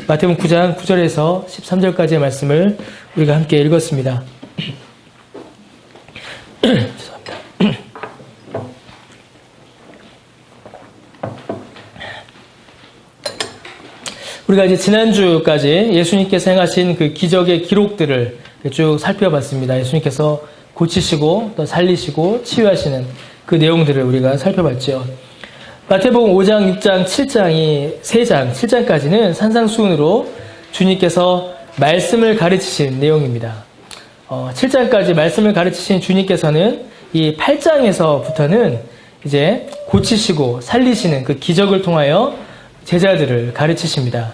마태복음 9장 9절에서 13절까지의 말씀을 우리가 함께 읽었습니다. 죄송합니다. 우리가 이제 지난주까지 예수님께서 행하신 그 기적의 기록들을 쭉 살펴봤습니다. 예수님께서 고치시고 또 살리시고 치유하시는 그 내용들을 우리가 살펴봤죠. 마태복음 5장, 6장, 7장이 3장, 7장까지는 산상수훈으로 주님께서 말씀을 가르치신 내용입니다. 7장까지 말씀을 가르치신 주님께서는 이 8장에서부터는 이제 고치시고 살리시는 그 기적을 통하여 제자들을 가르치십니다.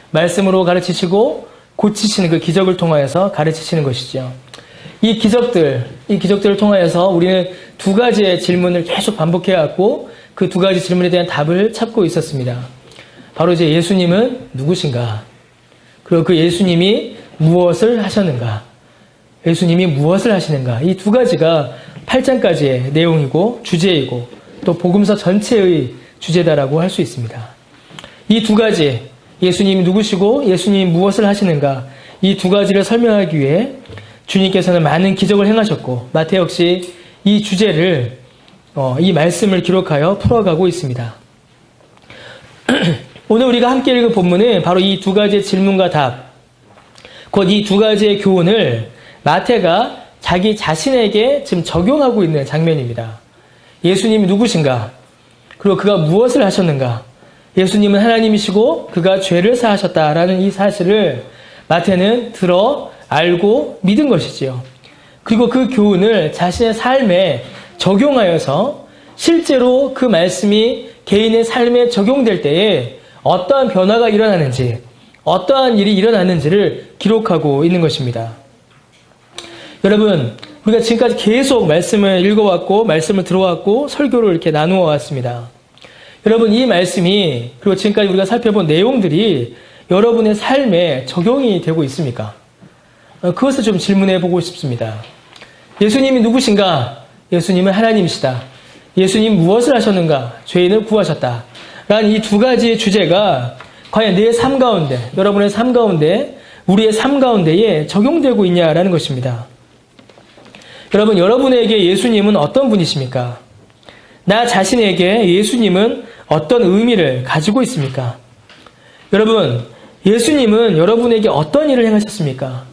말씀으로 가르치시고 고치시는 그 기적을 통하여서 가르치시는 것이죠. 이 기적들을 통하여서 우리는 두 가지의 질문을 계속 반복해왔고 그 두 가지 질문에 대한 답을 찾고 있었습니다. 바로 이제 예수님은 누구신가? 그리고 그 예수님이 무엇을 하셨는가? 예수님이 무엇을 하시는가? 이 두 가지가 8장까지의 내용이고 주제이고 또 복음서 전체의 주제다라고 할 수 있습니다. 이 두 가지, 예수님이 누구시고 예수님이 무엇을 하시는가? 이 두 가지를 설명하기 위해 주님께서는 많은 기적을 행하셨고 마태 역시 이 주제를 이 말씀을 기록하여 풀어가고 있습니다. 오늘 우리가 함께 읽은 본문은 바로 이 두 가지의 질문과 답, 곧 이 두 가지의 교훈을 마태가 자기 자신에게 지금 적용하고 있는 장면입니다. 예수님이 누구신가? 그리고 그가 무엇을 하셨는가? 예수님은 하나님이시고 그가 죄를 사하셨다라는 이 사실을 마태는 들어 알고 믿은 것이지요. 그리고 그 교훈을 자신의 삶에 적용하여서 실제로 그 말씀이 개인의 삶에 적용될 때에 어떠한 변화가 일어나는지, 어떠한 일이 일어나는지를 기록하고 있는 것입니다. 여러분, 우리가 지금까지 계속 말씀을 읽어왔고 말씀을 들어왔고 설교를 이렇게 나누어 왔습니다. 여러분, 이 말씀이 그리고 지금까지 우리가 살펴본 내용들이 여러분의 삶에 적용이 되고 있습니까? 그것을 좀 질문해 보고 싶습니다. 예수님이 누구신가? 예수님은 하나님이시다. 예수님 무엇을 하셨는가? 죄인을 구하셨다. 라는 이 두 가지의 주제가 과연 내 삶 가운데, 여러분의 삶 가운데, 우리의 삶 가운데에 적용되고 있냐라는 것입니다. 여러분, 여러분에게 예수님은 어떤 분이십니까? 나 자신에게 예수님은 어떤 의미를 가지고 있습니까? 여러분, 예수님은 여러분에게 어떤 일을 행하셨습니까?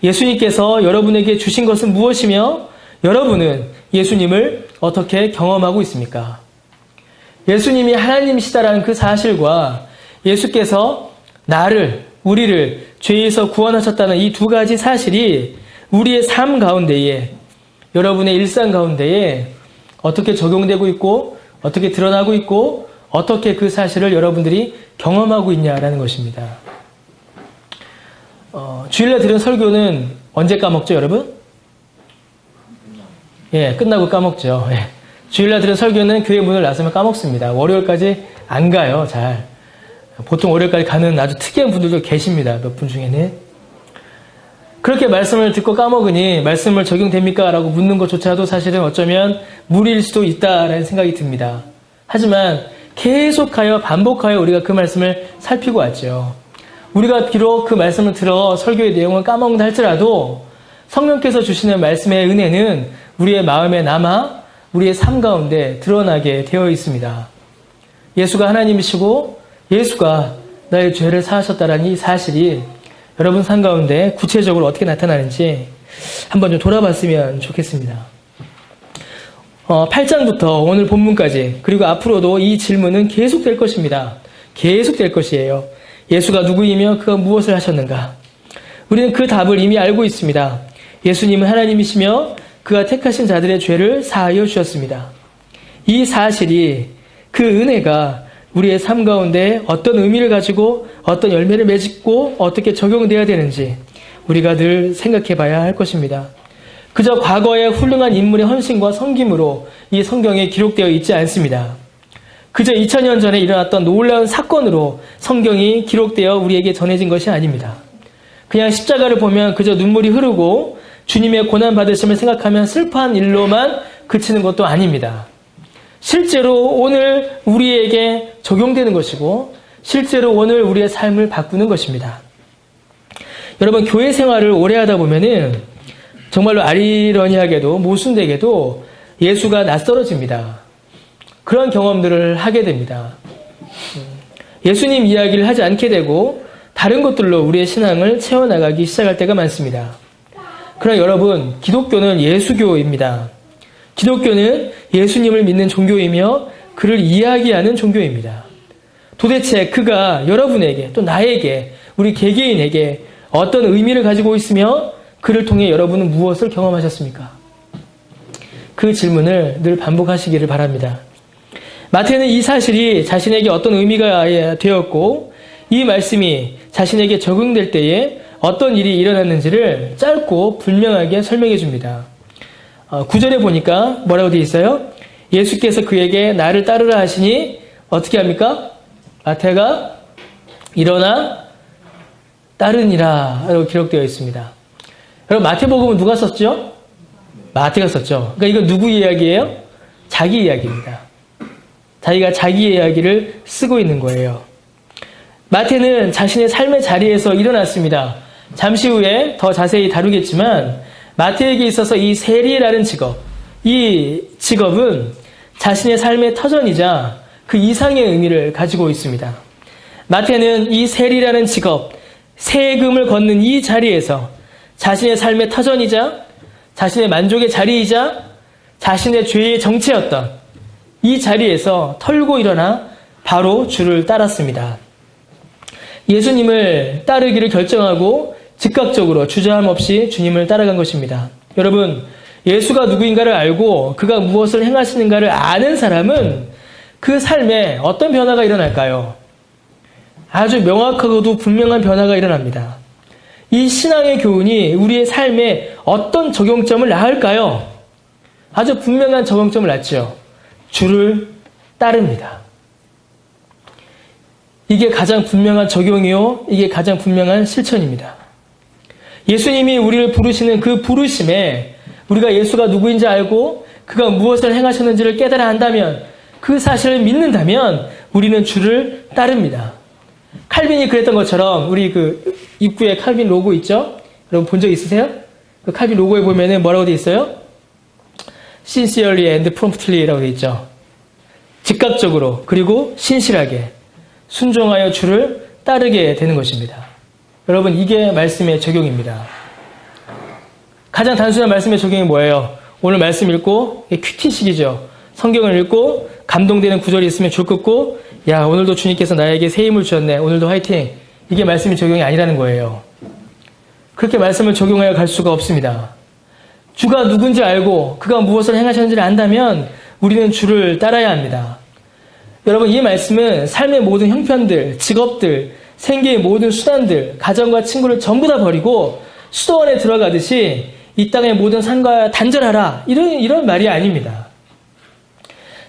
예수님께서 여러분에게 주신 것은 무엇이며 여러분은 예수님을 어떻게 경험하고 있습니까? 예수님이 하나님이시다라는 그 사실과 예수께서 우리를 죄에서 구원하셨다는 이 두 가지 사실이 우리의 삶 가운데에, 여러분의 일상 가운데에 어떻게 적용되고 있고 어떻게 드러나고 있고 어떻게 그 사실을 여러분들이 경험하고 있냐라는 것입니다. 주일날 들은 설교는 언제 까먹죠, 여러분? 예, 끝나고 까먹죠. 예. 주일날 들은 설교는 교회 문을 나서면 까먹습니다. 월요일까지 안 가요, 잘. 보통 월요일까지 가는 아주 특이한 분들도 계십니다, 몇 분 중에는. 그렇게 말씀을 듣고 까먹으니 말씀을 적용됩니까? 라고 묻는 것조차도 사실은 어쩌면 무리일 수도 있다라는 생각이 듭니다. 하지만 계속하여 반복하여 우리가 그 말씀을 살피고 왔죠. 우리가 비록 그 말씀을 들어 설교의 내용을 까먹는다 할지라도 성령께서 주시는 말씀의 은혜는 우리의 마음에 남아 우리의 삶 가운데 드러나게 되어 있습니다. 예수가 하나님이시고 예수가 나의 죄를 사하셨다는 이 사실이 여러분 삶 가운데 구체적으로 어떻게 나타나는지 한번 좀 돌아봤으면 좋겠습니다. 8장부터 오늘 본문까지 그리고 앞으로도 이 질문은 계속될 것입니다. 계속될 것이에요. 예수가 누구이며 그가 무엇을 하셨는가? 우리는 그 답을 이미 알고 있습니다. 예수님은 하나님이시며 그가 택하신 자들의 죄를 사하여 주셨습니다. 이 사실이, 그 은혜가 우리의 삶 가운데 어떤 의미를 가지고 어떤 열매를 맺고 어떻게 적용되어야 되는지 우리가 늘 생각해 봐야 할 것입니다. 그저 과거의 훌륭한 인물의 헌신과 섬김으로 이 성경에 기록되어 있지 않습니다. 그저 2000년 전에 일어났던 놀라운 사건으로 성경이 기록되어 우리에게 전해진 것이 아닙니다. 그냥 십자가를 보면 그저 눈물이 흐르고 주님의 고난받으심을 생각하면 슬퍼한 일로만 그치는 것도 아닙니다. 실제로 오늘 우리에게 적용되는 것이고 실제로 오늘 우리의 삶을 바꾸는 것입니다. 여러분, 교회 생활을 오래 하다 보면은 정말로 아리러니하게도 모순되게도 예수가 낯설어집니다. 그런 경험들을 하게 됩니다. 예수님 이야기를 하지 않게 되고 다른 것들로 우리의 신앙을 채워나가기 시작할 때가 많습니다. 그러나 여러분, 기독교는 예수교입니다. 기독교는 예수님을 믿는 종교이며 그를 이야기하는 종교입니다. 도대체 그가 여러분에게 또 나에게 우리 개개인에게 어떤 의미를 가지고 있으며 그를 통해 여러분은 무엇을 경험하셨습니까? 그 질문을 늘 반복하시기를 바랍니다. 마태는 이 사실이 자신에게 어떤 의미가 되었고 이 말씀이 자신에게 적용될 때에 어떤 일이 일어났는지를 짧고 분명하게 설명해 줍니다. 9절에 보니까 뭐라고 되어 있어요? 예수께서 그에게 나를 따르라 하시니 어떻게 합니까? 마태가 일어나 따르니라 라고 기록되어 있습니다. 여러분, 마태복음은 누가 썼죠? 마태가 썼죠. 그러니까 이거 누구 이야기예요? 자기 이야기입니다. 자기가 자기 이야기를 쓰고 있는 거예요. 마태는 자신의 삶의 자리에서 일어났습니다. 잠시 후에 더 자세히 다루겠지만 마태에게 있어서 이 세리라는 직업, 이 직업은 자신의 삶의 터전이자 그 이상의 의미를 가지고 있습니다. 마태는 이 세리라는 직업, 세금을 걷는 이 자리에서 자신의 삶의 터전이자 자신의 만족의 자리이자 자신의 죄의 정체였던 이 자리에서 털고 일어나 바로 주를 따랐습니다. 예수님을 따르기를 결정하고 즉각적으로 주저함 없이 주님을 따라간 것입니다. 여러분, 예수가 누구인가를 알고 그가 무엇을 행하시는가를 아는 사람은 그 삶에 어떤 변화가 일어날까요? 아주 명확하고도 분명한 변화가 일어납니다. 이 신앙의 교훈이 우리의 삶에 어떤 적용점을 낳을까요? 아주 분명한 적용점을 낳죠. 주를 따릅니다. 이게 가장 분명한 적용이요. 이게 가장 분명한 실천입니다. 예수님이 우리를 부르시는 그 부르심에 우리가 예수가 누구인지 알고 그가 무엇을 행하셨는지를 깨달아 한다면, 그 사실을 믿는다면 우리는 주를 따릅니다. 칼빈이 그랬던 것처럼, 우리 그 입구에 칼빈 로고 있죠? 여러분 본 적 있으세요? 그 칼빈 로고에 보면은 뭐라고 되어 있어요? Sincerely and promptly라고 되어 있죠. 즉각적으로 그리고 신실하게 순종하여 주를 따르게 되는 것입니다. 여러분, 이게 말씀의 적용입니다. 가장 단순한 말씀의 적용이 뭐예요? 오늘 말씀 읽고 퀴퀴식이죠. 성경을 읽고 감동되는 구절이 있으면 줄 긋고, 야, 오늘도 주님께서 나에게 새 힘을 주셨네, 오늘도 화이팅. 이게 말씀의 적용이 아니라는 거예요. 그렇게 말씀을 적용하여 갈 수가 없습니다. 주가 누군지 알고 그가 무엇을 행하셨는지를 안다면 우리는 주를 따라야 합니다. 여러분, 이 말씀은 삶의 모든 형편들, 직업들, 생계의 모든 수단들, 가정과 친구를 전부 다 버리고 수도원에 들어가듯이 이 땅의 모든 산과 단절하라, 이런 말이 아닙니다.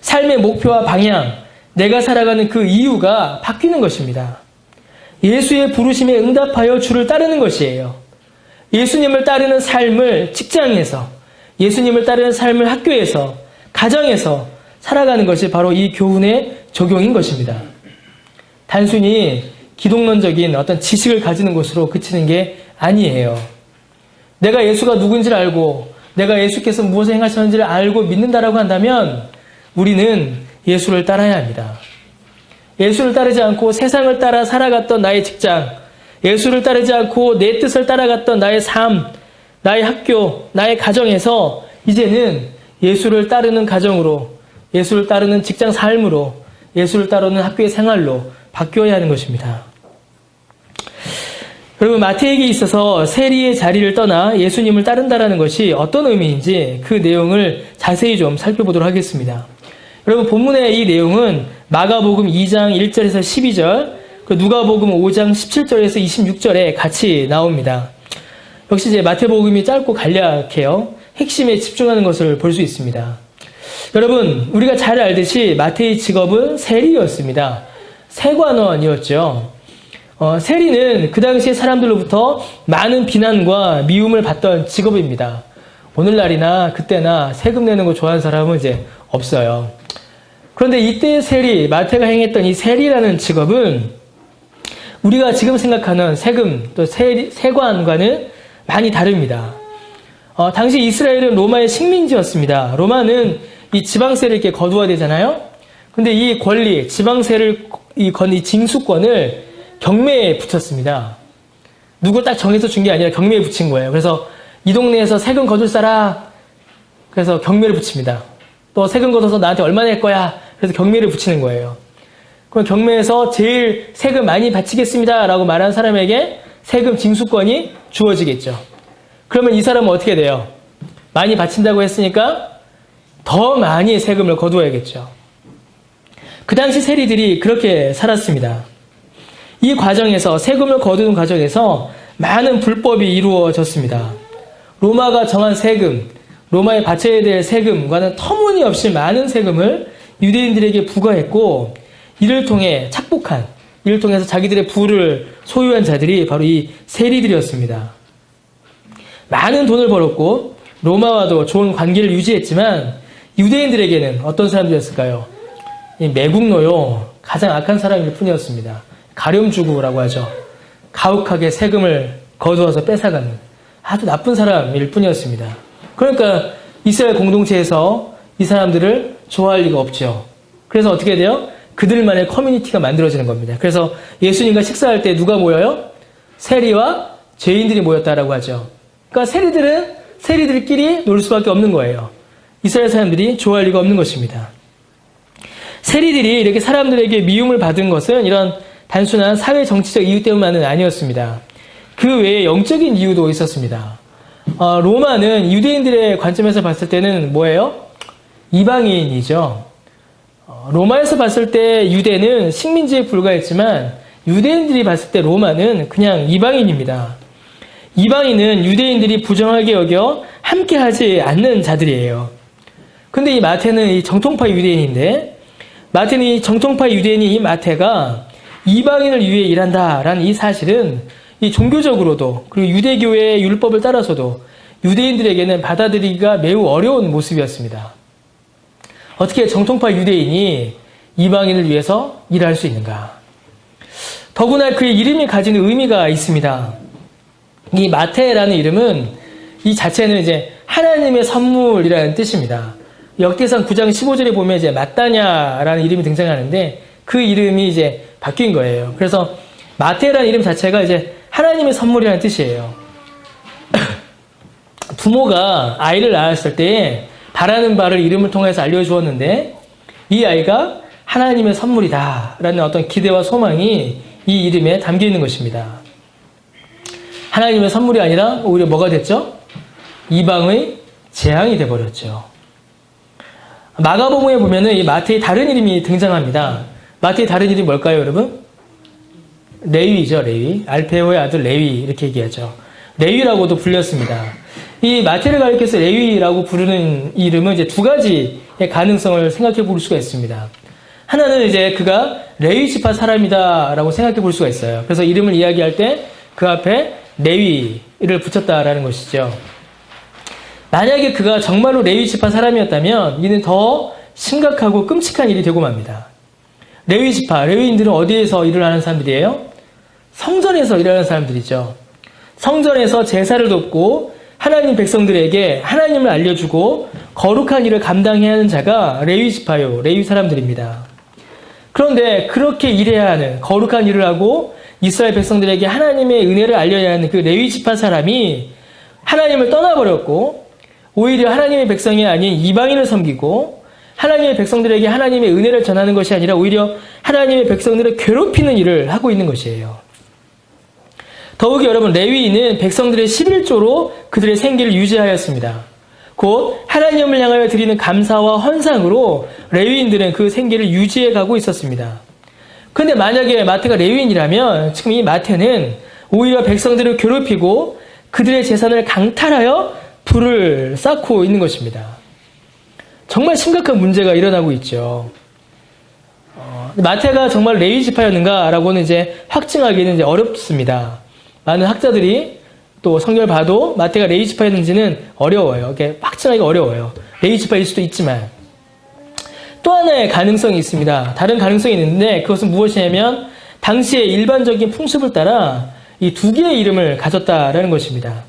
삶의 목표와 방향, 내가 살아가는 그 이유가 바뀌는 것입니다. 예수의 부르심에 응답하여 주를 따르는 것이에요. 예수님을 따르는 삶을 직장에서, 예수님을 따르는 삶을 학교에서, 가정에서 살아가는 것이 바로 이 교훈의 적용인 것입니다. 단순히 기독론적인 어떤 지식을 가지는 것으로 그치는 게 아니에요. 내가 예수가 누군지를 알고 내가 예수께서 무엇을 행하셨는지를 알고 믿는다라고 한다면 우리는 예수를 따라야 합니다. 예수를 따르지 않고 세상을 따라 살아갔던 나의 직장, 예수를 따르지 않고 내 뜻을 따라갔던 나의 삶, 나의 학교, 나의 가정에서 이제는 예수를 따르는 가정으로, 예수를 따르는 직장 삶으로, 예수를 따르는 학교의 생활로 바뀌어야 하는 것입니다. 여러분, 마태에게 있어서 세리의 자리를 떠나 예수님을 따른다라는 것이 어떤 의미인지 그 내용을 자세히 좀 살펴보도록 하겠습니다. 여러분, 본문의 이 내용은 마가복음 2장 1절에서 12절, 누가복음 5장 17절에서 26절에 같이 나옵니다. 역시 이제 마태복음이 짧고 간략해요. 핵심에 집중하는 것을 볼 수 있습니다. 여러분, 우리가 잘 알듯이 마태의 직업은 세리였습니다. 세관원이었죠. 세리는 그 당시의 사람들로부터 많은 비난과 미움을 받던 직업입니다. 오늘날이나 그때나 세금 내는 거 좋아하는 사람은 이제 없어요. 그런데 이때 마태가 행했던 이 세리라는 직업은 우리가 지금 생각하는 세금, 또 세관과는 많이 다릅니다. 당시 이스라엘은 로마의 식민지였습니다. 로마는 이 지방세를 이렇게 거두어야 되잖아요. 근데 이 권리, 지방세를, 이 징수권을 경매에 붙였습니다. 누구 딱 정해서 준 게 아니라 경매에 붙인 거예요. 그래서 이 동네에서 세금 거둘 사람, 그래서 경매를 붙입니다. 또 세금 걷어서 나한테 얼마 낼 거야. 그래서 경매를 붙이는 거예요. 그럼 경매에서 제일 세금 많이 바치겠습니다 라고 말한 사람에게 세금 징수권이 주어지겠죠. 그러면 이 사람은 어떻게 돼요? 많이 바친다고 했으니까 더 많이 세금을 거두어야겠죠. 그 당시 세리들이 그렇게 살았습니다. 이 과정에서 세금을 거두는 과정에서 많은 불법이 이루어졌습니다. 로마가 정한 세금, 로마에 바쳐야 될 세금과는 터무니없이 많은 세금을 유대인들에게 부과했고, 이를 통해서 자기들의 부를 소유한 자들이 바로 이 세리들이었습니다. 많은 돈을 벌었고 로마와도 좋은 관계를 유지했지만 유대인들에게는 어떤 사람들이었을까요? 매국노요, 가장 악한 사람일 뿐이었습니다. 가렴주구라고 하죠. 가혹하게 세금을 거두어서 뺏어가는 아주 나쁜 사람일 뿐이었습니다. 그러니까 이스라엘 공동체에서 이 사람들을 좋아할 리가 없죠. 그래서 어떻게 돼요? 그들만의 커뮤니티가 만들어지는 겁니다. 그래서 예수님과 식사할 때 누가 모여요? 세리와 죄인들이 모였다라고 하죠. 그러니까 세리들은 세리들끼리 놀 수밖에 없는 거예요. 이스라엘 사람들이 좋아할 리가 없는 것입니다. 세리들이 이렇게 사람들에게 미움을 받은 것은 이런 단순한 사회 정치적 이유 때문만은 아니었습니다. 그 외에 영적인 이유도 있었습니다. 로마는 유대인들의 관점에서 봤을 때는 뭐예요? 이방인이죠. 로마에서 봤을 때 유대는 식민지에 불과했지만 유대인들이 봤을 때 로마는 그냥 이방인입니다. 이방인은 유대인들이 부정하게 여겨 함께하지 않는 자들이에요. 근데 이 마태는 이 정통파 유대인인데, 마태는 이 정통파 유대인이 이 마태가 이방인을 위해 일한다라는 이 사실은 이 종교적으로도, 그리고 유대교의 율법을 따라서도 유대인들에게는 받아들이기가 매우 어려운 모습이었습니다. 어떻게 정통파 유대인이 이방인을 위해서 일할 수 있는가? 더구나 그의 이름이 가지는 의미가 있습니다. 이 마태라는 이름은 이 자체는 이제 하나님의 선물이라는 뜻입니다. 역대상 9장 15절에 보면 이제 마따냐라는 이름이 등장하는데 그 이름이 이제 바뀐 거예요. 그래서 마태라는 이름 자체가 이제 하나님의 선물이라는 뜻이에요. 부모가 아이를 낳았을 때 바라는 바를 이름을 통해서 알려주었는데 이 아이가 하나님의 선물이다라는 어떤 기대와 소망이 이 이름에 담겨 있는 것입니다. 하나님의 선물이 아니라 오히려 뭐가 됐죠? 이방의 재앙이 돼버렸죠. 마가복음에 보면은 이 마태의 다른 이름이 등장합니다. 마태의 다른 이름이 뭘까요, 여러분? 레위죠, 레위. 알페오의 아들 레위 이렇게 얘기하죠. 레위라고도 불렸습니다. 이 마태를 가리켜서 레위라고 부르는 이름은 이제 두 가지의 가능성을 생각해 볼 수가 있습니다. 하나는 이제 그가 레위 지파 사람이다라고 생각해 볼 수가 있어요. 그래서 이름을 이야기할 때 그 앞에 레위를 붙였다라는 것이죠. 만약에 그가 정말로 레위 지파 사람이었다면 이는 더 심각하고 끔찍한 일이 되고 맙니다. 레위 지파, 레위인들은 어디에서 일을 하는 사람들이에요? 성전에서 일하는 사람들이죠. 성전에서 제사를 돕고 하나님 백성들에게 하나님을 알려주고 거룩한 일을 감당해야 하는 자가 레위 지파요, 레위 사람들입니다. 그런데 그렇게 일해야 하는, 거룩한 일을 하고 이스라엘 백성들에게 하나님의 은혜를 알려야 하는 그 레위 지파 사람이 하나님을 떠나버렸고 오히려 하나님의 백성이 아닌 이방인을 섬기고 하나님의 백성들에게 하나님의 은혜를 전하는 것이 아니라 오히려 하나님의 백성들을 괴롭히는 일을 하고 있는 것이에요. 더욱이 여러분, 레위인은 백성들의 11조로 그들의 생계를 유지하였습니다. 곧 하나님을 향하여 드리는 감사와 헌상으로 레위인들은 그 생계를 유지해 가고 있었습니다. 그런데 만약에 마태가 레위인이라면 지금 이 마태는 오히려 백성들을 괴롭히고 그들의 재산을 강탈하여 불을 쌓고 있는 것입니다. 정말 심각한 문제가 일어나고 있죠. 마태가 정말 레위 지파였는가라고는 이제 확증하기는 이제 어렵습니다. 많은 학자들이 또 성경을 봐도 마태가 레위 지파였는지는 어려워요. 이렇게 확증하기가 어려워요. 레위 지파일 수도 있지만. 또 하나의 가능성이 있습니다. 다른 가능성이 있는데 그것은 무엇이냐면 당시의 일반적인 풍습을 따라 이 두 개의 이름을 가졌다라는 것입니다.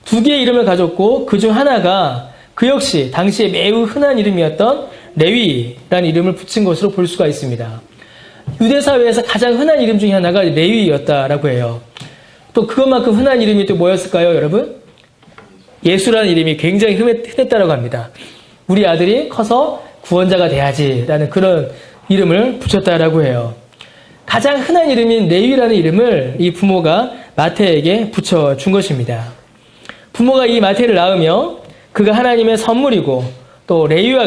두 개의 이름을 가졌고 그중 하나가 그 역시 당시에 매우 흔한 이름이었던 레위라는 이름을 붙인 것으로 볼 수가 있습니다. 유대 사회에서 가장 흔한 이름 중에 하나가 레위였다라고 해요. 또 그것만큼 흔한 이름이 또 뭐였을까요, 여러분? 예수라는 이름이 굉장히 흔했다라고 합니다. 우리 아들이 커서 구원자가 돼야지라는 그런 이름을 붙였다라고 해요. 가장 흔한 이름인 레위라는 이름을 이 부모가 마태에게 붙여준 것입니다. 부모가 이 마태를 낳으며 그가 하나님의 선물이고 또 레위인들과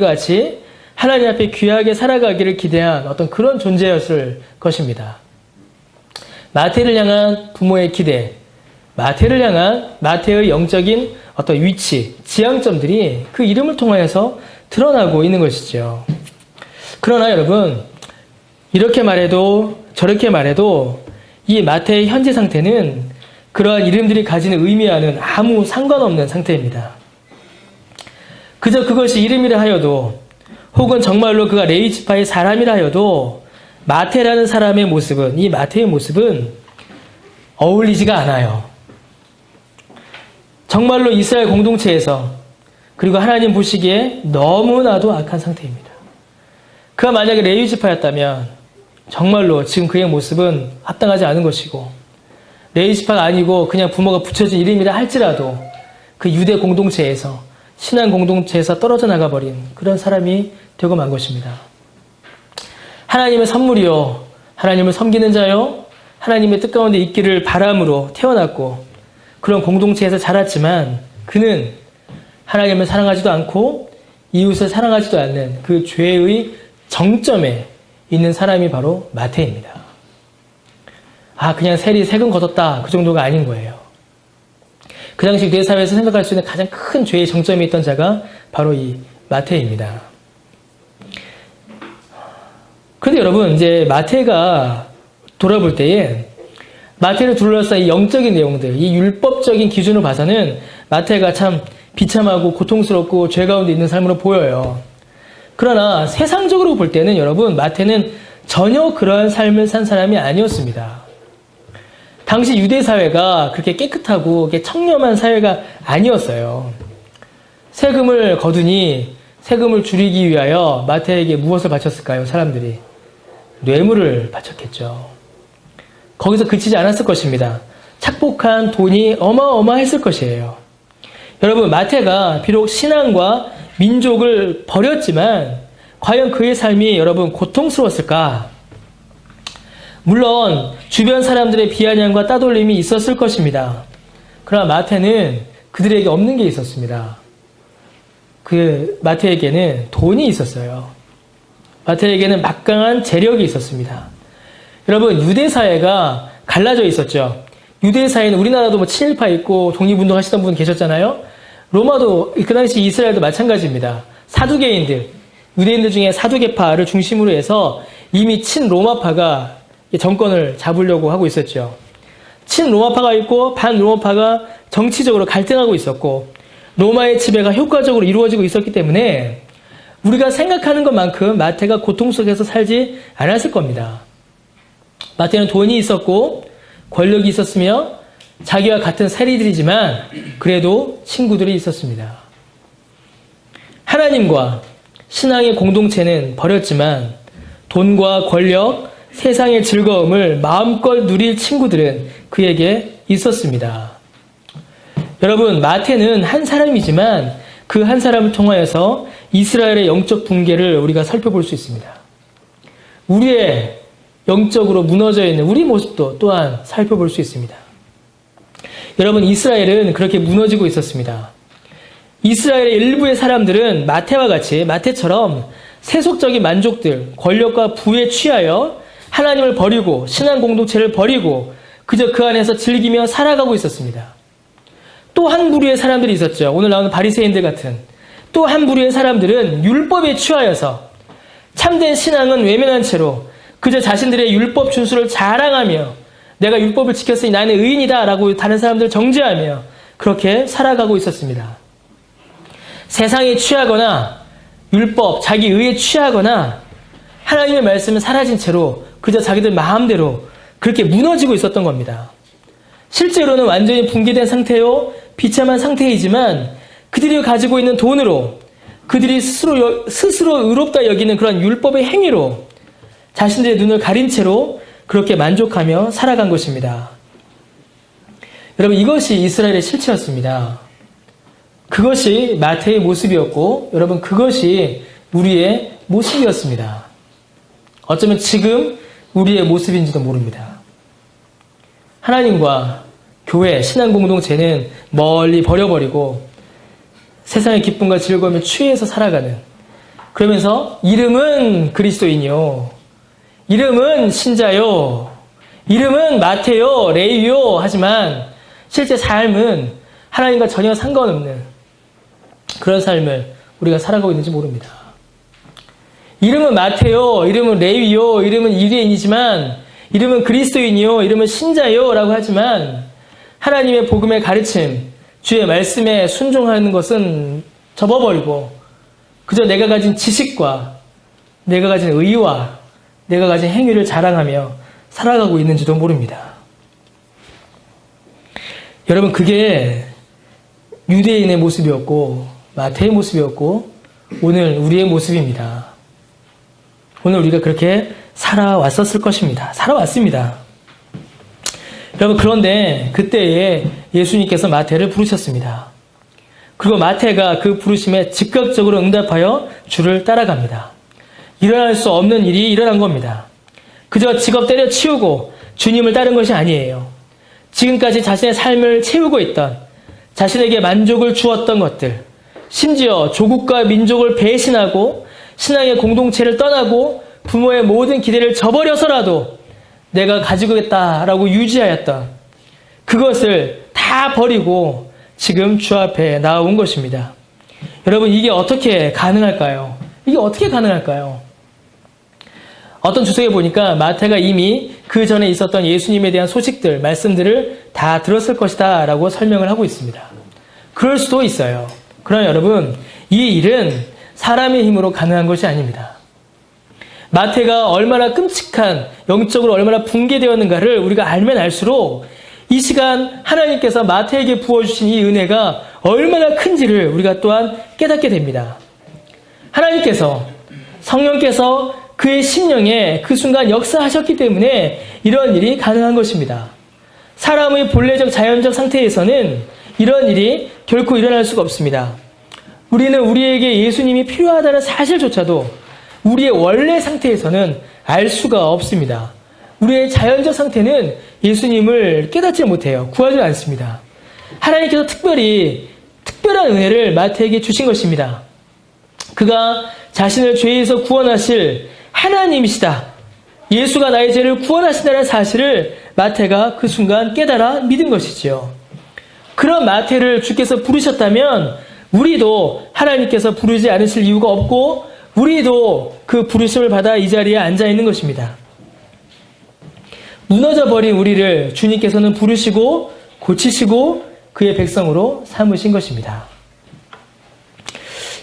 같이 하나님 앞에 귀하게 살아가기를 기대한 어떤 그런 존재였을 것입니다. 마태를 향한 부모의 기대, 마태를 향한 마태의 영적인 어떤 위치, 지향점들이 그 이름을 통하여서 드러나고 있는 것이죠. 그러나 여러분, 이렇게 말해도 저렇게 말해도 이 마태의 현재 상태는 그러한 이름들이 가지는 의미와는 아무 상관없는 상태입니다. 그저 그것이 이름이라 하여도 혹은 정말로 그가 레위 지파의 사람이라 하여도 마태라는 사람의 모습은, 이 마태의 모습은 어울리지가 않아요. 정말로 이스라엘 공동체에서 그리고 하나님 보시기에 너무나도 악한 상태입니다. 그가 만약에 레위 지파였다면 정말로 지금 그의 모습은 합당하지 않은 것이고 레위 지파가 아니고 그냥 부모가 붙여준 이름이라 할지라도 그 유대 공동체에서 신앙 공동체에서 떨어져 나가버린 그런 사람이 되고 만 것입니다. 하나님의 선물이요, 하나님을 섬기는 자요, 하나님의 뜻 가운데 있기를 바람으로 태어났고 그런 공동체에서 자랐지만 그는 하나님을 사랑하지도 않고 이웃을 사랑하지도 않는 그 죄의 정점에 있는 사람이 바로 마태입니다. 그냥 세금 걷었다 그 정도가 아닌 거예요. 그 당시 유대 사회에서 생각할 수 있는 가장 큰 죄의 정점에 있던 자가 바로 이 마태입니다. 그런데 여러분, 이제 마태가 돌아볼 때에 마태를 둘러싼 이 영적인 내용들, 이 율법적인 기준을 봐서는 마태가 참 비참하고 고통스럽고 죄 가운데 있는 삶으로 보여요. 그러나 세상적으로 볼 때는 여러분, 마태는 전혀 그러한 삶을 산 사람이 아니었습니다. 당시 유대 사회가 그렇게 깨끗하고 청렴한 사회가 아니었어요. 세금을 거두니 세금을 줄이기 위하여 마태에게 무엇을 바쳤을까요? 사람들이 뇌물을 바쳤겠죠. 거기서 그치지 않았을 것입니다. 착복한 돈이 어마어마했을 것이에요. 여러분, 마태가 비록 신앙과 민족을 버렸지만 과연 그의 삶이 여러분 고통스러웠을까? 물론 주변 사람들의 비아냥과 따돌림이 있었을 것입니다. 그러나 마태는 그들에게 없는 게 있었습니다. 그 마태에게는 돈이 있었어요. 마태에게는 막강한 재력이 있었습니다. 여러분, 유대 사회가 갈라져 있었죠. 유대 사회는 우리나라도 뭐 친일파 있고 독립운동 하시던 분 계셨잖아요. 로마도 그 당시 이스라엘도 마찬가지입니다. 사두개인들, 유대인들 중에 사두개파를 중심으로 해서 이미 친로마파가 정권을 잡으려고 하고 있었죠. 친로마파가 있고 반로마파가 정치적으로 갈등하고 있었고 로마의 지배가 효과적으로 이루어지고 있었기 때문에 우리가 생각하는 것만큼 마태가 고통 속에서 살지 않았을 겁니다. 마태는 돈이 있었고 권력이 있었으며 자기와 같은 세리들이지만 그래도 친구들이 있었습니다. 하나님과 신앙의 공동체는 버렸지만 돈과 권력, 세상의 즐거움을 마음껏 누릴 친구들은 그에게 있었습니다. 여러분, 마태는 한 사람이지만 그 한 사람을 통하여서 이스라엘의 영적 붕괴를 우리가 살펴볼 수 있습니다. 우리의 영적으로 무너져 있는 우리 모습도 또한 살펴볼 수 있습니다. 여러분, 이스라엘은 그렇게 무너지고 있었습니다. 이스라엘의 일부의 사람들은 마태와 같이 마태처럼 세속적인 만족들, 권력과 부에 취하여 하나님을 버리고 신앙 공동체를 버리고 그저 그 안에서 즐기며 살아가고 있었습니다. 또 한 부류의 사람들이 있었죠. 오늘 나오는 바리새인들 같은 또 한 부류의 사람들은 율법에 취하여서 참된 신앙은 외면한 채로 그저 자신들의 율법 준수를 자랑하며 내가 율법을 지켰으니 나는 의인이다 라고 다른 사람들을 정죄하며 그렇게 살아가고 있었습니다. 세상에 취하거나 율법, 자기 의에 취하거나 하나님의 말씀은 사라진 채로 그저 자기들 마음대로 그렇게 무너지고 있었던 겁니다. 실제로는 완전히 붕괴된 상태요, 비참한 상태이지만 그들이 가지고 있는 돈으로, 그들이 스스로 의롭다 여기는 그런 율법의 행위로 자신들의 눈을 가린 채로 그렇게 만족하며 살아간 것입니다. 여러분, 이것이 이스라엘의 실체였습니다. 그것이 마태의 모습이었고, 여러분, 그것이 우리의 모습이었습니다. 어쩌면 지금 우리의 모습인지도 모릅니다. 하나님과 교회, 신앙 공동체는 멀리 버려버리고 세상의 기쁨과 즐거움에 취해서 살아가는, 그러면서 이름은 그리스도인이요, 이름은 신자요, 이름은 마태요, 레위요 하지만 실제 삶은 하나님과 전혀 상관없는 그런 삶을 우리가 살아가고 있는지 모릅니다. 이름은 마태요, 이름은 레위요, 이름은 유대인이지만 이름은 그리스도인이요, 이름은 신자요 라고 하지만 하나님의 복음의 가르침, 주의 말씀에 순종하는 것은 접어버리고 그저 내가 가진 지식과 내가 가진 의와 내가 가진 행위를 자랑하며 살아가고 있는지도 모릅니다. 여러분, 그게 유대인의 모습이었고 마태의 모습이었고 오늘 우리의 모습입니다. 오늘 우리가 그렇게 살아왔었을 것입니다. 살아왔습니다. 여러분, 그런데 그때에 예수님께서 마태를 부르셨습니다. 그리고 마태가 그 부르심에 즉각적으로 응답하여 주를 따라갑니다. 일어날 수 없는 일이 일어난 겁니다. 그저 직업 때려치우고 주님을 따른 것이 아니에요. 지금까지 자신의 삶을 채우고 있던, 자신에게 만족을 주었던 것들, 심지어 조국과 민족을 배신하고 신앙의 공동체를 떠나고 부모의 모든 기대를 저버려서라도 내가 가지고 있다라고 유지하였던 그것을 다 버리고 지금 주 앞에 나온 것입니다. 여러분, 이게 어떻게 가능할까요? 이게 어떻게 가능할까요? 어떤 주석에 보니까 마태가 이미 그 전에 있었던 예수님에 대한 소식들, 말씀들을 다 들었을 것이다 라고 설명을 하고 있습니다. 그럴 수도 있어요. 그러나 여러분, 이 일은 사람의 힘으로 가능한 것이 아닙니다. 마태가 얼마나 끔찍한, 영적으로 얼마나 붕괴되었는가를 우리가 알면 알수록 이 시간 하나님께서 마태에게 부어주신 이 은혜가 얼마나 큰지를 우리가 또한 깨닫게 됩니다. 하나님께서, 성령께서 그의 심령에 그 순간 역사하셨기 때문에 이런 일이 가능한 것입니다. 사람의 본래적 자연적 상태에서는 이런 일이 결코 일어날 수가 없습니다. 우리는 우리에게 예수님이 필요하다는 사실조차도 우리의 원래 상태에서는 알 수가 없습니다. 우리의 자연적 상태는 예수님을 깨닫지 못해요. 구하지 않습니다. 하나님께서 특별한 은혜를 마태에게 주신 것입니다. 그가 자신을 죄에서 구원하실 하나님이시다, 예수가 나의 죄를 구원하신다는 사실을 마태가 그 순간 깨달아 믿은 것이지요. 그런 마태를 주께서 부르셨다면 우리도 하나님께서 부르지 않으실 이유가 없고 우리도 그 부르심을 받아 이 자리에 앉아 있는 것입니다. 무너져버린 우리를 주님께서는 부르시고 고치시고 그의 백성으로 삼으신 것입니다.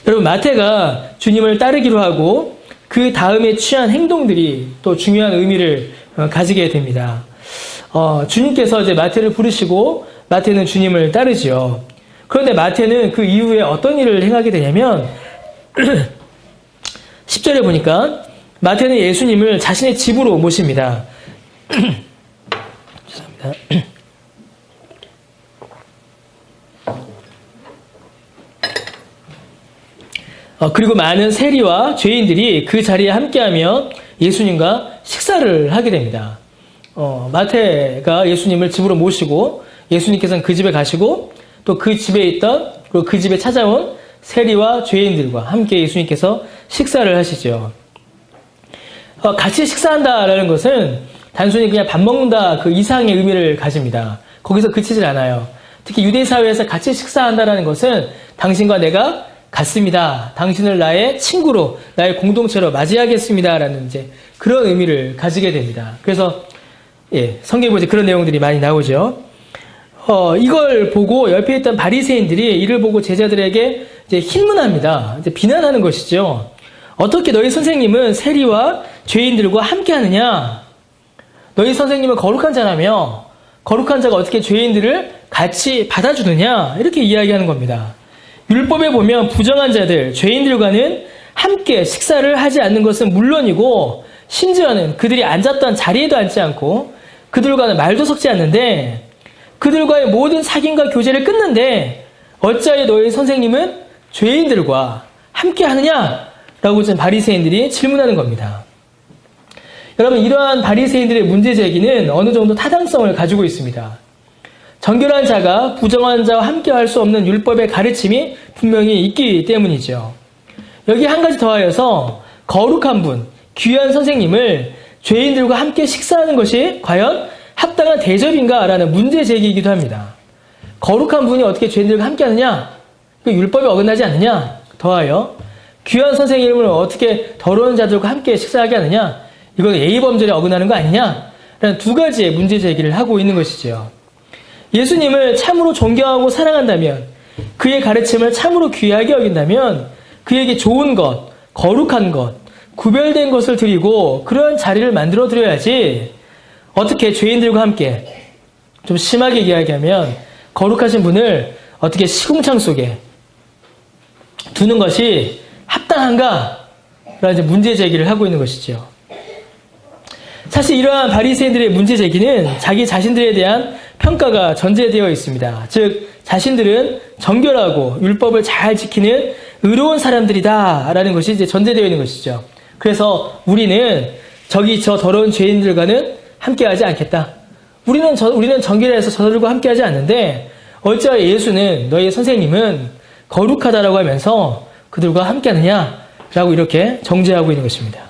여러분, 마태가 주님을 따르기로 하고 그 다음에 취한 행동들이 또 중요한 의미를 가지게 됩니다. 주님께서 이제 마태를 부르시고 마태는 주님을 따르지요. 그런데 마태는 그 이후에 어떤 일을 행하게 되냐면 10절에 보니까 마태는 예수님을 자신의 집으로 모십니다. 죄송합니다. 그리고 많은 세리와 죄인들이 그 자리에 함께하며 예수님과 식사를 하게 됩니다. 마태가 예수님을 집으로 모시고 예수님께서는 그 집에 가시고 또 그 집에 있던, 그리고 그 집에 찾아온 세리와 죄인들과 함께 예수님께서 식사를 하시죠. 같이 식사한다라는 것은 단순히 그냥 밥 먹는다 그 이상의 의미를 가집니다. 거기서 그치질 않아요. 특히 유대 사회에서 같이 식사한다라는 것은 당신과 내가 같습니다, 당신을 나의 친구로, 나의 공동체로 맞이하겠습니다라는 이제 그런 의미를 가지게 됩니다. 그래서 성경에 보지 그런 내용들이 많이 나오죠. 이걸 보고 옆에 있던 바리새인들이 이를 보고 제자들에게 이제 힐문합니다. 이제 비난하는 것이죠. 어떻게 너희 선생님은 세리와 죄인들과 함께 하느냐? 너희 선생님은 거룩한 자라며 거룩한 자가 어떻게 죄인들을 같이 받아주느냐? 이렇게 이야기하는 겁니다. 율법에 보면 부정한 자들, 죄인들과는 함께 식사를 하지 않는 것은 물론이고 심지어는 그들이 앉았던 자리에도 앉지 않고 그들과는 말도 섞지 않는데 그들과의 모든 사귐과 교제를 끊는데 어찌하여 너희 선생님은 죄인들과 함께 하느냐? 라고 지금 바리새인들이 질문하는 겁니다. 여러분, 이러한 바리새인들의 문제 제기는 어느 정도 타당성을 가지고 있습니다. 정결한 자가 부정한 자와 함께 할 수 없는 율법의 가르침이 분명히 있기 때문이죠. 여기 한 가지 더하여서 거룩한 분, 귀한 선생님을 죄인들과 함께 식사하는 것이 과연 합당한 대접인가라는 문제 제기이기도 합니다. 거룩한 분이 어떻게 죄인들과 함께 하느냐? 율법에 어긋나지 않느냐? 더하여 귀한 선생님을 어떻게 더러운 자들과 함께 식사하게 하느냐? 이건 예의범절에 어긋나는 거 아니냐? 라는 두 가지의 문제 제기를 하고 있는 것이죠. 예수님을 참으로 존경하고 사랑한다면, 그의 가르침을 참으로 귀하게 여긴다면 그에게 좋은 것, 거룩한 것, 구별된 것을 드리고 그런 자리를 만들어 드려야지 어떻게 죄인들과 함께, 좀 심하게 이야기하면 거룩하신 분을 어떻게 시궁창 속에 두는 것이 합당한가? 라는 문제 제기를 하고 있는 것이죠. 사실 이러한 바리새인들의 문제 제기는 자기 자신들에 대한 평가가 전제되어 있습니다. 즉 자신들은 정결하고 율법을 잘 지키는 의로운 사람들이다라는 것이 이제 전제되어 있는 것이죠. 그래서 우리는 저 더러운 죄인들과는 함께하지 않겠다. 우리는 정결해서 저들과 함께하지 않는데 어찌하여 예수는 너희 선생님은 거룩하다라고 하면서 그들과 함께하느냐라고 이렇게 정죄하고 있는 것입니다.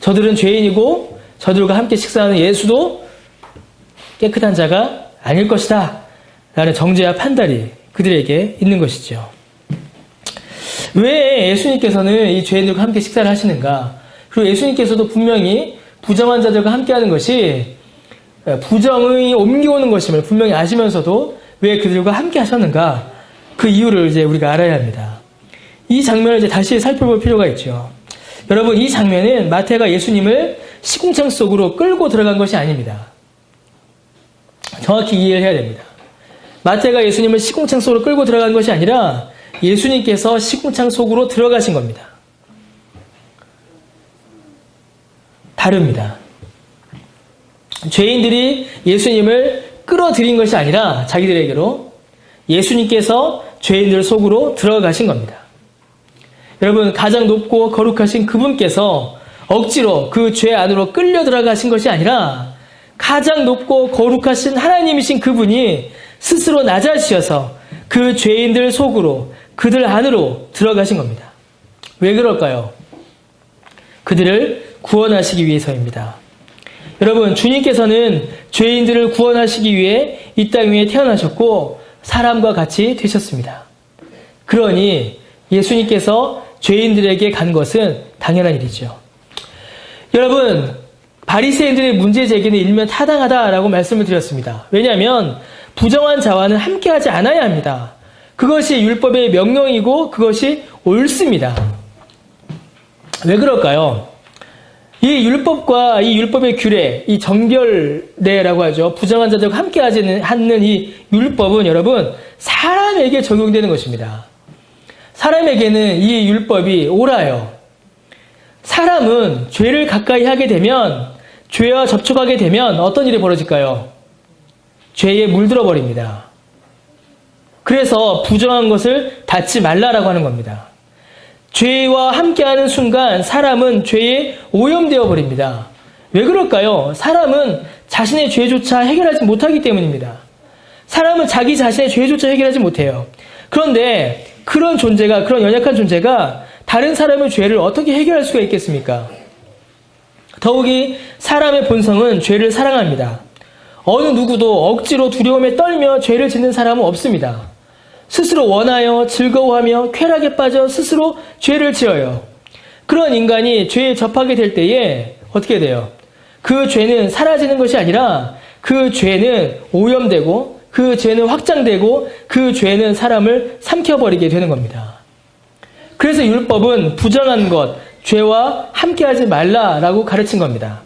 저들은 죄인이고 저들과 함께 식사하는 예수도 깨끗한 자가 아닐 것이다 라는 정죄와 판단이 그들에게 있는 것이죠. 왜 예수님께서는 이 죄인들과 함께 식사를 하시는가? 그리고 예수님께서도 분명히 부정한 자들과 함께하는 것이 부정이 옮겨오는 것임을 분명히 아시면서도 왜 그들과 함께 하셨는가? 그 이유를 이제 우리가 알아야 합니다. 이 장면을 이제 다시 살펴볼 필요가 있죠. 여러분, 이 장면은 마태가 예수님을 시궁창 속으로 끌고 들어간 것이 아닙니다. 정확히 이해를 해야 됩니다. 마태가 예수님을 시궁창 속으로 끌고 들어간 것이 아니라 예수님께서 시궁창 속으로 들어가신 겁니다. 다릅니다. 죄인들이 예수님을 끌어들인 것이 아니라 자기들에게로 예수님께서 죄인들 속으로 들어가신 겁니다. 여러분, 가장 높고 거룩하신 그분께서 억지로 그 죄 안으로 끌려 들어가신 것이 아니라 가장 높고 거룩하신 하나님이신 그분이 스스로 낮아지셔서 그 죄인들 속으로, 그들 안으로 들어가신 겁니다. 왜 그럴까요? 그들을 구원하시기 위해서입니다. 여러분, 주님께서는 죄인들을 구원하시기 위해 이 땅 위에 태어나셨고 사람과 같이 되셨습니다. 그러니 예수님께서 죄인들에게 간 것은 당연한 일이죠. 여러분, 바리새인들의 문제 제기는 일면 타당하다라고 말씀을 드렸습니다. 왜냐하면 부정한 자와는 함께하지 않아야 합니다. 그것이 율법의 명령이고 그것이 옳습니다. 왜 그럴까요? 이 율법과 이 율법의 규례, 이 정결례라고 하죠. 부정한 자들과 함께하지 않는 이 율법은 여러분 사람에게 적용되는 것입니다. 사람에게는 이 율법이 옳아요. 사람은 죄를 가까이 하게 되면, 죄와 접촉하게 되면 어떤 일이 벌어질까요? 죄에 물들어 버립니다. 그래서 부정한 것을 닿지 말라라고 하는 겁니다. 죄와 함께하는 순간 사람은 죄에 오염되어 버립니다. 왜 그럴까요? 사람은 자신의 죄조차 해결하지 못하기 때문입니다. 사람은 자기 자신의 죄조차 해결하지 못해요. 그런데 그런 연약한 존재가 다른 사람의 죄를 어떻게 해결할 수가 있겠습니까? 더욱이 사람의 본성은 죄를 사랑합니다. 어느 누구도 억지로 두려움에 떨며 죄를 짓는 사람은 없습니다. 스스로 원하여 즐거워하며 쾌락에 빠져 스스로 죄를 지어요. 그런 인간이 죄에 접하게 될 때에 어떻게 돼요? 그 죄는 사라지는 것이 아니라 그 죄는 오염되고 그 죄는 확장되고 그 죄는 사람을 삼켜버리게 되는 겁니다. 그래서 율법은 부정한 것, 죄와 함께하지 말라라고 가르친 겁니다.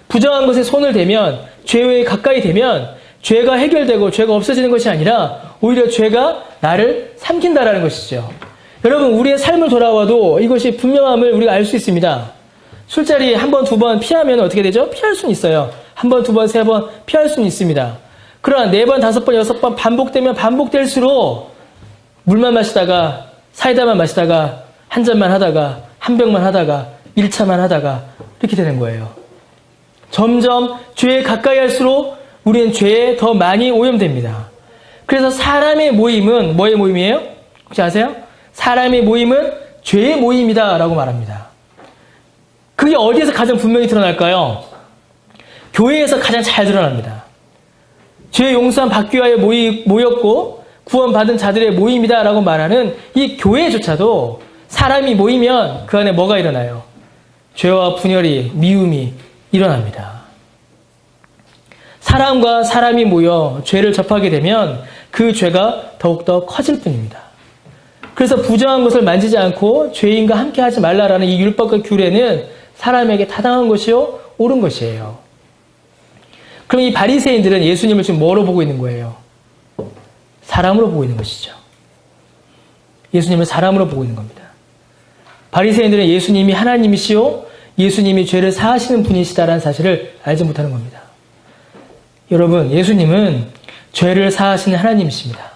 부정한 것에 손을 대면, 죄에 가까이 되면 죄가 해결되고 죄가 없어지는 것이 아니라 오히려 죄가 나를 삼킨다라는 것이죠. 여러분, 우리의 삶을 돌아와도 이것이 분명함을 우리가 알 수 있습니다. 술자리 한 번, 두 번 피하면 어떻게 되죠? 피할 수는 있어요. 한 번, 두 번, 세 번 피할 수는 있습니다. 그러나 네 번, 다섯 번, 여섯 번 반복되면 반복될수록 물만 마시다가 사이다만 마시다가 한 잔만 하다가 한 병만 하다가 1차만 하다가 이렇게 되는 거예요. 점점 죄에 가까이 할수록 우리는 죄에 더 많이 오염됩니다. 그래서 사람의 모임은 뭐의 모임이에요? 혹시 아세요? 사람의 모임은 죄의 모임이다 라고 말합니다. 그게 어디에서 가장 분명히 드러날까요? 교회에서 가장 잘 드러납니다. 죄 용서한 받기 위하여 모였고 구원받은 자들의 모임이다 라고 말하는 이 교회조차도 사람이 모이면 그 안에 뭐가 일어나요? 죄와 분열이, 미움이 일어납니다. 사람과 사람이 모여 죄를 접하게 되면 그 죄가 더욱더 커질 뿐입니다. 그래서 부정한 것을 만지지 않고 죄인과 함께 하지 말라라는 이 율법과 규례는 사람에게 타당한 것이요, 옳은 것이에요. 그럼 이 바리새인들은 예수님을 지금 뭐로 보고 있는 거예요? 사람으로 보고 있는 것이죠. 예수님을 사람으로 보고 있는 겁니다. 바리새인들은 예수님이 하나님이시요 예수님이 죄를 사하시는 분이시다라는 사실을 알지 못하는 겁니다. 여러분, 예수님은 죄를 사하시는 하나님이십니다.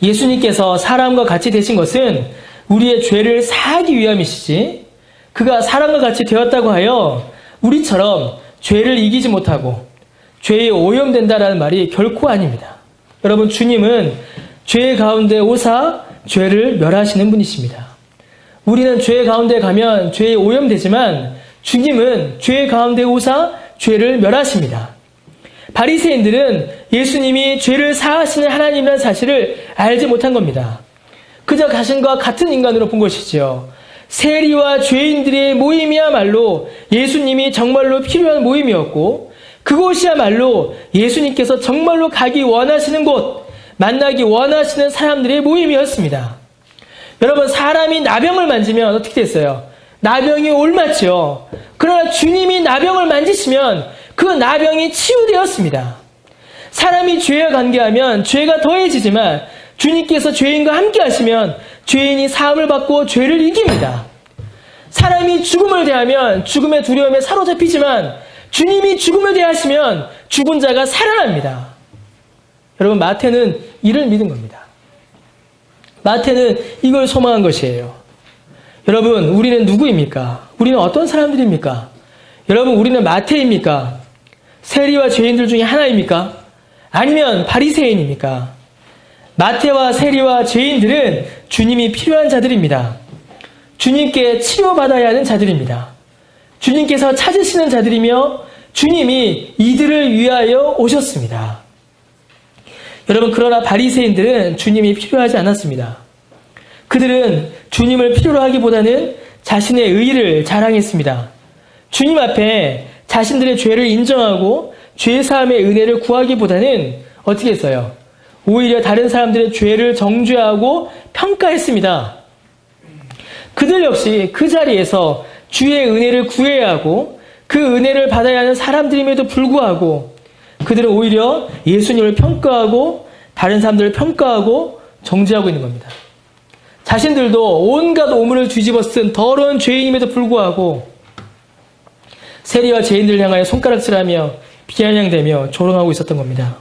예수님께서 사람과 같이 되신 것은 우리의 죄를 사하기 위함이시지, 그가 사람과 같이 되었다고 하여 우리처럼 죄를 이기지 못하고 죄에 오염된다라는 말이 결코 아닙니다. 여러분, 주님은 죄 가운데 오사 죄를 멸하시는 분이십니다. 우리는 죄 가운데 가면 죄에 오염되지만 주님은 죄 가운데 오사 죄를 멸하십니다. 바리새인들은 예수님이 죄를 사하시는 하나님이라는 사실을 알지 못한 겁니다. 그저 자신과 같은 인간으로 본 것이지요. 세리와 죄인들의 모임이야말로 예수님이 정말로 필요한 모임이었고, 그곳이야말로 예수님께서 정말로 가기 원하시는 곳, 만나기 원하시는 사람들의 모임이었습니다. 여러분, 사람이 나병을 만지면 어떻게 됐어요? 나병이 옮았죠. 그러나 주님이 나병을 만지시면 그 나병이 치유되었습니다. 사람이 죄와 관계하면 죄가 더해지지만 주님께서 죄인과 함께 하시면 죄인이 사함을 받고 죄를 이깁니다. 사람이 죽음을 대하면 죽음의 두려움에 사로잡히지만 주님이 죽음을 대하시면 죽은 자가 살아납니다. 여러분, 마태는 이를 믿은 겁니다. 마태는 이걸 소망한 것이에요. 여러분, 우리는 누구입니까? 우리는 어떤 사람들입니까? 여러분, 우리는 마태입니까? 세리와 죄인들 중에 하나입니까? 아니면 바리새인입니까? 마태와 세리와 죄인들은 주님이 필요한 자들입니다. 주님께 치료받아야 하는 자들입니다. 주님께서 찾으시는 자들이며 주님이 이들을 위하여 오셨습니다. 여러분, 그러나 바리새인들은 주님이 필요하지 않았습니다. 그들은 주님을 필요로 하기보다는 자신의 의의를 자랑했습니다. 주님 앞에 자신들의 죄를 인정하고 죄사함의 은혜를 구하기보다는 어떻게 했어요? 오히려 다른 사람들의 죄를 정죄하고 평가했습니다. 그들 역시 그 자리에서 주의 은혜를 구해야 하고 그 은혜를 받아야 하는 사람들임에도 불구하고 그들은 오히려 예수님을 평가하고 다른 사람들을 평가하고 정죄하고 있는 겁니다. 자신들도 온갖 오물을 뒤집어 쓴 더러운 죄인임에도 불구하고 세리와 죄인들을 향하여 손가락질하며 비아냥대며 조롱하고 있었던 겁니다.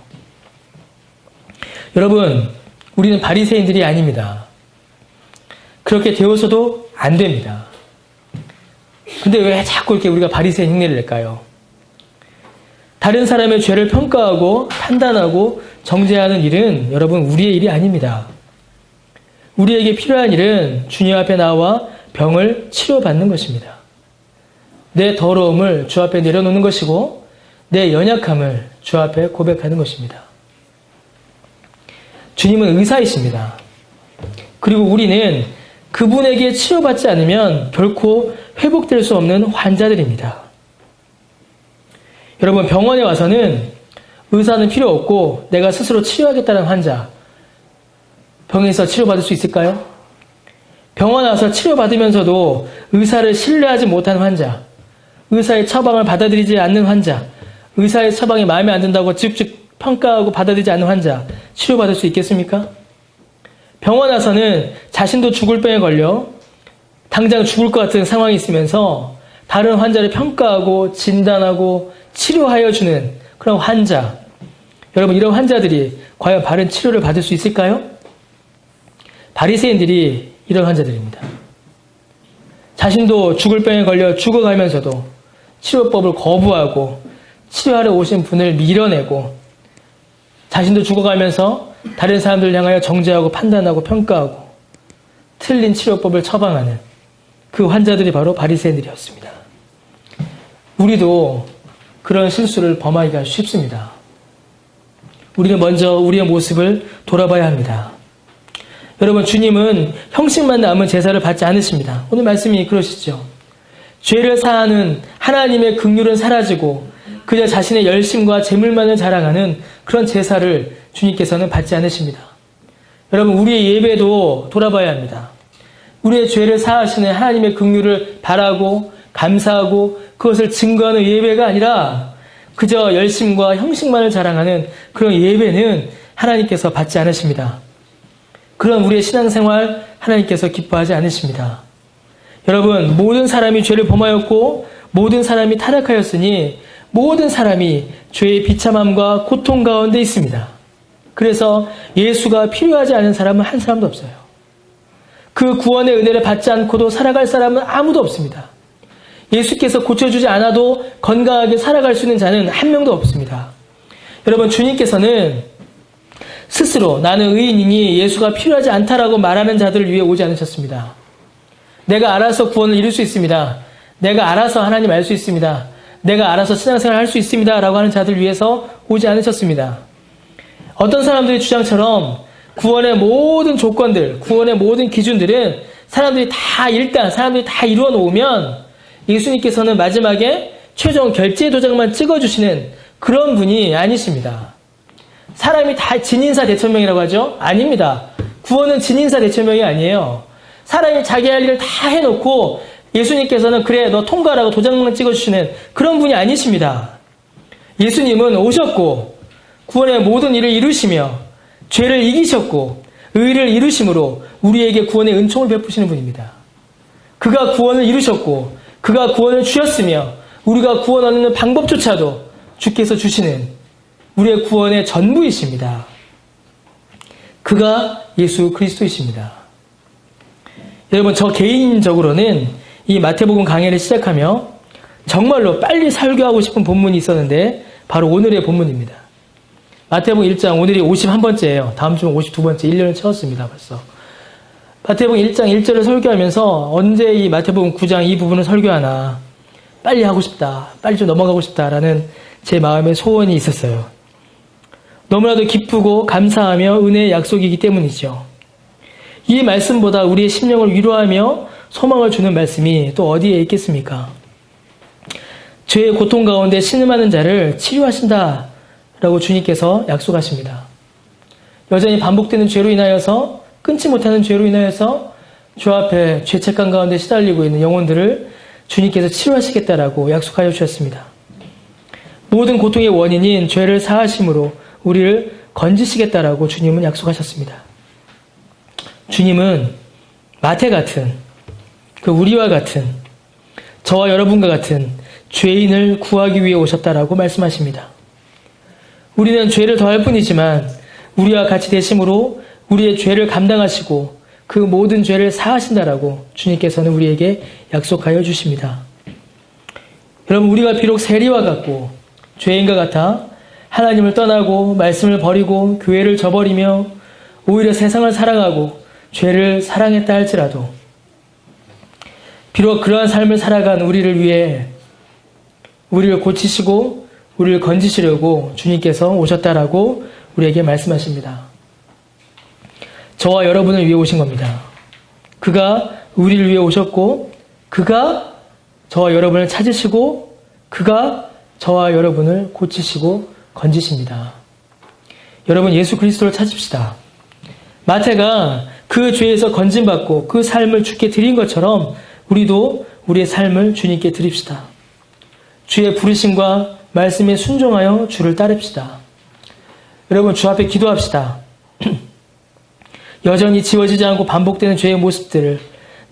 여러분, 우리는 바리새인들이 아닙니다. 그렇게 되어서도 안 됩니다. 근데 왜 자꾸 이렇게 우리가 바리새인 흉내를 낼까요? 다른 사람의 죄를 평가하고 판단하고 정죄하는 일은 여러분 우리의 일이 아닙니다. 우리에게 필요한 일은 주님 앞에 나와 병을 치료받는 것입니다. 내 더러움을 주 앞에 내려놓는 것이고 내 연약함을 주 앞에 고백하는 것입니다. 주님은 의사이십니다. 그리고 우리는 그분에게 치료받지 않으면 결코 회복될 수 없는 환자들입니다. 여러분, 병원에 와서는 의사는 필요 없고 내가 스스로 치료하겠다는 환자, 병에서 치료받을 수 있을까요? 병원 와서 치료받으면서도 의사를 신뢰하지 못하는 환자, 의사의 처방을 받아들이지 않는 환자, 의사의 처방이 마음에 안 든다고 직접 평가하고 받아들이지 않는 환자, 치료받을 수 있겠습니까? 병원 와서는 자신도 죽을 병에 걸려 당장 죽을 것 같은 상황이 있으면서 다른 환자를 평가하고 진단하고 치료하여 주는 그런 환자, 여러분 이런 환자들이 과연 바른 치료를 받을 수 있을까요? 바리새인들이 이런 환자들입니다. 자신도 죽을 병에 걸려 죽어가면서도 치료법을 거부하고 치료하러 오신 분을 밀어내고 자신도 죽어가면서 다른 사람들을 향하여 정죄하고 판단하고 평가하고 틀린 치료법을 처방하는 그 환자들이 바로 바리새인들이었습니다. 우리도 그런 실수를 범하기가 쉽습니다. 우리는 먼저 우리의 모습을 돌아봐야 합니다. 여러분, 주님은 형식만 남은 제사를 받지 않으십니다. 오늘 말씀이 그러시죠. 죄를 사하는 하나님의 긍휼은 사라지고 그저 자신의 열심과 재물만을 자랑하는 그런 제사를 주님께서는 받지 않으십니다. 여러분, 우리의 예배도 돌아봐야 합니다. 우리의 죄를 사하시는 하나님의 긍휼을 바라고 감사하고 그것을 증거하는 예배가 아니라 그저 열심과 형식만을 자랑하는 그런 예배는 하나님께서 받지 않으십니다. 그런 우리의 신앙생활 하나님께서 기뻐하지 않으십니다. 여러분, 모든 사람이 죄를 범하였고 모든 사람이 타락하였으니 모든 사람이 죄의 비참함과 고통 가운데 있습니다. 그래서 예수가 필요하지 않은 사람은 한 사람도 없어요. 그 구원의 은혜를 받지 않고도 살아갈 사람은 아무도 없습니다. 예수께서 고쳐주지 않아도 건강하게 살아갈 수 있는 자는 한 명도 없습니다. 여러분, 주님께서는 스스로 나는 의인이니 예수가 필요하지 않다라고 말하는 자들을 위해 오지 않으셨습니다. 내가 알아서 구원을 이룰 수 있습니다. 내가 알아서 하나님 알 수 있습니다. 내가 알아서 신앙생활 할 수 있습니다. 라고 하는 자들을 위해서 오지 않으셨습니다. 어떤 사람들의 주장처럼 구원의 모든 조건들, 구원의 모든 기준들은 사람들이 다 이루어 놓으면 예수님께서는 마지막에 최종 결제 도장만 찍어주시는 그런 분이 아니십니다. 사람이 다 진인사 대천명이라고 하죠? 아닙니다. 구원은 진인사 대천명이 아니에요. 사람이 자기 할 일을 다 해놓고 예수님께서는 그래 너 통과라고 도장만 찍어주시는 그런 분이 아니십니다. 예수님은 오셨고 구원의 모든 일을 이루시며 죄를 이기셨고 의를 이루심으로 우리에게 구원의 은총을 베푸시는 분입니다. 그가 구원을 이루셨고 그가 구원을 주셨으며 우리가 구원 얻는 방법조차도 주께서 주시는 우리의 구원의 전부이십니다. 그가 예수 그리스도이십니다. 여러분, 저 개인적으로는 이 마태복음 강해를 시작하며 정말로 빨리 설교하고 싶은 본문이 있었는데 바로 오늘의 본문입니다. 마태복음 1장, 오늘이 51번째예요. 다음 주는 52번째, 1년을 채웠습니다. 벌써. 마태복음 1장 1절을 설교하면서 언제 이 마태복음 9장 이 부분을 설교하나 빨리 하고 싶다, 빨리 좀 넘어가고 싶다라는 제 마음의 소원이 있었어요. 너무나도 기쁘고 감사하며 은혜의 약속이기 때문이죠. 이 말씀보다 우리의 심령을 위로하며 소망을 주는 말씀이 또 어디에 있겠습니까? 죄의 고통 가운데 신음하는 자를 치료하신다라고 주님께서 약속하십니다. 여전히 반복되는 죄로 인하여서 끊지 못하는 죄로 인하여서 주 앞에 죄책감 가운데 시달리고 있는 영혼들을 주님께서 치료하시겠다라고 약속하여 주셨습니다. 모든 고통의 원인인 죄를 사하심으로 우리를 건지시겠다라고 주님은 약속하셨습니다. 주님은 마태 같은 그 우리와 같은 저와 여러분과 같은 죄인을 구하기 위해 오셨다라고 말씀하십니다. 우리는 죄를 더할 뿐이지만 우리와 같이 되심으로 우리의 죄를 감당하시고 그 모든 죄를 사하신다라고 주님께서는 우리에게 약속하여 주십니다. 여러분, 우리가 비록 세리와 같고 죄인과 같아 하나님을 떠나고 말씀을 버리고 교회를 저버리며 오히려 세상을 사랑하고 죄를 사랑했다 할지라도 비록 그러한 삶을 살아간 우리를 위해 우리를 고치시고 우리를 건지시려고 주님께서 오셨다라고 우리에게 말씀하십니다. 저와 여러분을 위해 오신 겁니다. 그가 우리를 위해 오셨고 그가 저와 여러분을 찾으시고 그가 저와 여러분을 고치시고 건지십니다. 여러분, 예수 그리스도를 찾읍시다. 마태가 그 죄에서 건짐받고 그 삶을 주께 드린 것처럼 우리도 우리의 삶을 주님께 드립시다. 주의 부르심과 말씀에 순종하여 주를 따릅시다. 여러분, 주 앞에 기도합시다. 여전히 지워지지 않고 반복되는 죄의 모습들을,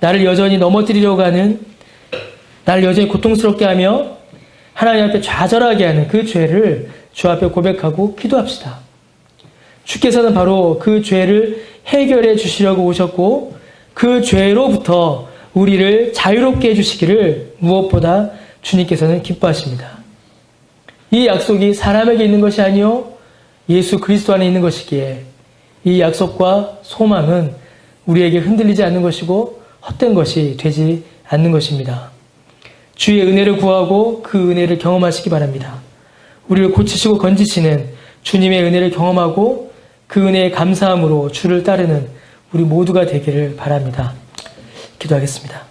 나를 여전히 넘어뜨리려고 하는, 나를 여전히 고통스럽게 하며 하나님 앞에 좌절하게 하는 그 죄를 주 앞에 고백하고 기도합시다. 주께서는 바로 그 죄를 해결해 주시려고 오셨고 그 죄로부터 우리를 자유롭게 해주시기를 무엇보다 주님께서는 기뻐하십니다. 이 약속이 사람에게 있는 것이 아니요 예수 그리스도 안에 있는 것이기에 이 약속과 소망은 우리에게 흔들리지 않는 것이고 헛된 것이 되지 않는 것입니다. 주의 은혜를 구하고 그 은혜를 경험하시기 바랍니다. 우리를 고치시고 건지시는 주님의 은혜를 경험하고 그 은혜에 감사함으로 주를 따르는 우리 모두가 되기를 바랍니다. 기도하겠습니다.